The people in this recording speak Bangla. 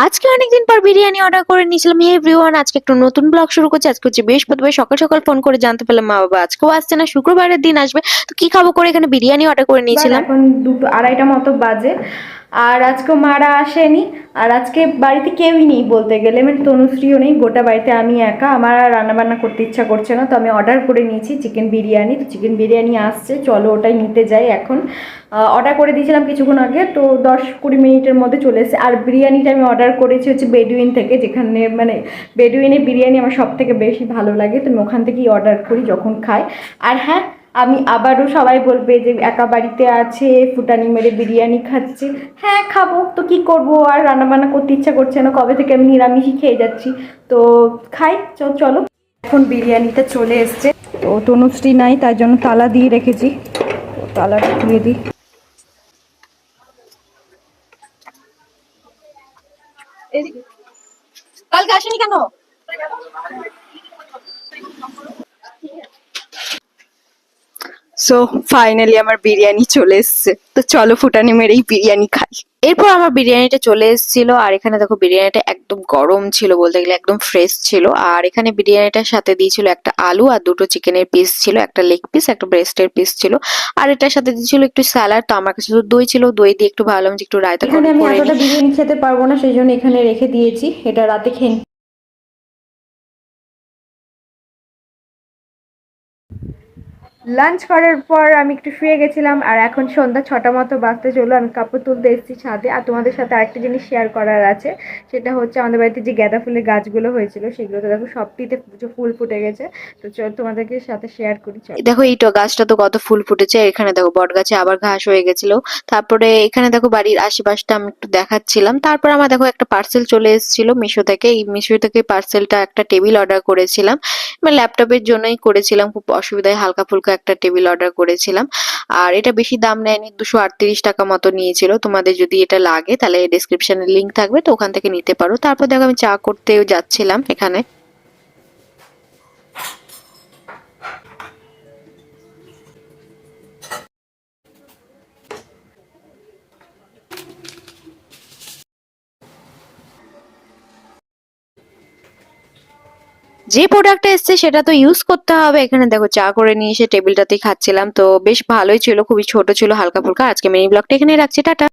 আজকে অনেকদিন পর বিরিয়ানি অর্ডার করে নিয়েছিলাম। হে এভরিওয়ান, আজকে একটা নতুন ব্লগ শুরু করছি। আজকে হচ্ছে বৃহস্পতিবার, সকাল সকাল ফোন করে জানতে পারলাম মা বাবা আজকেও আসছে না, শুক্রবারের দিন আসবে। তো কি খাবো করে এখানে বিরিয়ানি অর্ডার করে নিয়েছিলাম। এখন 2-2:30 মতো বাজে। আর আজকে মারা আসেনি। আর আজকে বাড়িতে কেউই নেই বলতে গেলে, মানে তনুশ্রীও নেই, গোটা বাড়িতে আমি একা। আমার আর রান্নাবান্না করতে ইচ্ছা করছে না, তো আমি অর্ডার করে নিয়েছি চিকেন বিরিয়ানি। তো চিকেন বিরিয়ানি আসছে, চলো ওটাই নিতে যাই এখন। অর্ডার করে দিয়েছিলাম কিছুক্ষণ আগে, তো 10-20 মিনিটের মধ্যে চলে এসেছে। আর বিরিয়ানিটা আমি অর্ডার করেছি হচ্ছে বেডুইন থেকে, যেখানে মানে বেডুইনের বিরিয়ানি আমার সব থেকে বেশি ভালো লাগে, তো আমি ওখান থেকেই অর্ডার করি যখন খাই। আর হ্যাঁ, আমি আবারও সবাই বলবে যে একা বাড়িতে আছে, ফুটানি মেরে বিরিয়ানি খাচ্ছে। হ্যাঁ খাবো, তো কি করব, আর রান্নাবান্না করতে ইচ্ছা করছে না, কবে থেকে আমি নিরামিষই খেয়ে যাচ্ছি। তো খাই, চলো। এখন বিরিয়ানিটা চলে এসছে, তো তনুশ্রী নাই, তার জন্য তালা দিয়ে রেখেছি, তো তালাটা খুলে দিই। কালকে আসেনি কেন? সো ফাইনালি আমার বিরিয়ানি চলে এসছে, তো চলো ফুটানি মেরেই বিরিয়ানি খাই। এরপর আমার বিরিয়ানিটা চলে এসেছিল, আর এখানে দেখো বিরিয়ানিটা একদম গরম ছিল, বলতে গেলে একদম ফ্রেশ ছিল। আর এখানে বিরিয়ানিটার সাথে দিয়েছিল একটা আলু আর দুটো চিকেনের পিস ছিল, একটা লেগ পিস, একটা ব্রেস্টের পিস ছিল। আর এটার সাথে দিয়েছিল একটু স্যালাড। তো আমার কাছে তো দই ছিল, দই দিয়ে একটু ভাবলাম যে একটু রায়তা এখানে আমি করে এতটা নিই। বিরিয়ানি খেতে পারবো না, সেই জন্য এখানে রেখে দিয়েছি, এটা রাতে খেয়ে। লাঞ্চ করার পর আমি একটু শুয়ে গেছিলাম, আর এখন সন্ধ্যা 6টা মতো বাজতে চলো, আমি কাপড় তুলতে এসেছি ছাদে। আর তোমাদের সাথে আরেকটা জিনিস শেয়ার করার আছে, সেটা হচ্ছে আমাদের বাড়িতে যে গাঁদা ফুলের গাছগুলো হয়েছিল, সেগুলোতে দেখো সবটিতে ফুল ফুটে গেছে। তো চল তোমাদেরকে সাথে শেয়ার করি, চল। দেখো এই গাছটা তো কত ফুল ফুটেছে। এখানে দেখো বট গাছে আবার ঘাস হয়ে গেছিল। তারপরে এখানে দেখো বাড়ির আশেপাশটা আমি একটু দেখাচ্ছিলাম। তারপর আমার দেখো একটা পার্সেল চলে এসেছিল মিশো থেকে। এই মিশো থেকে পার্সেলটা একটা টেবিল অর্ডার করেছিলাম, মানে ল্যাপটপের জন্যই করেছিলাম, খুব অসুবিধায় হালকা ফুলকা একটা টেবিল অর্ডার করেছিলাম। আর এটা বেশি দাম নেয়নি, 238 টাকা মতো নিয়েছিল। তোমাদের যদি এটা লাগে তাহলে ডেসক্রিপশনে লিংক থাকবে, তো ওখান থেকে নিতে পারো। তারপর দেখো আমি চা করতেও যাচ্ছিলাম এখানে। যে প্রোডাক্টটা এসছে সেটা তো ইউজ করতে হবে। এখানে দেখো চা করে নিয়ে এসে টেবিলটাতেই খাচ্ছিলাম, তো বেশ ভালোই ছিল, খুবই ছোট ছিল, হালকা ফুলকা। আজকে মিনি ব্লগটা এখানে রাখছি, টাটা।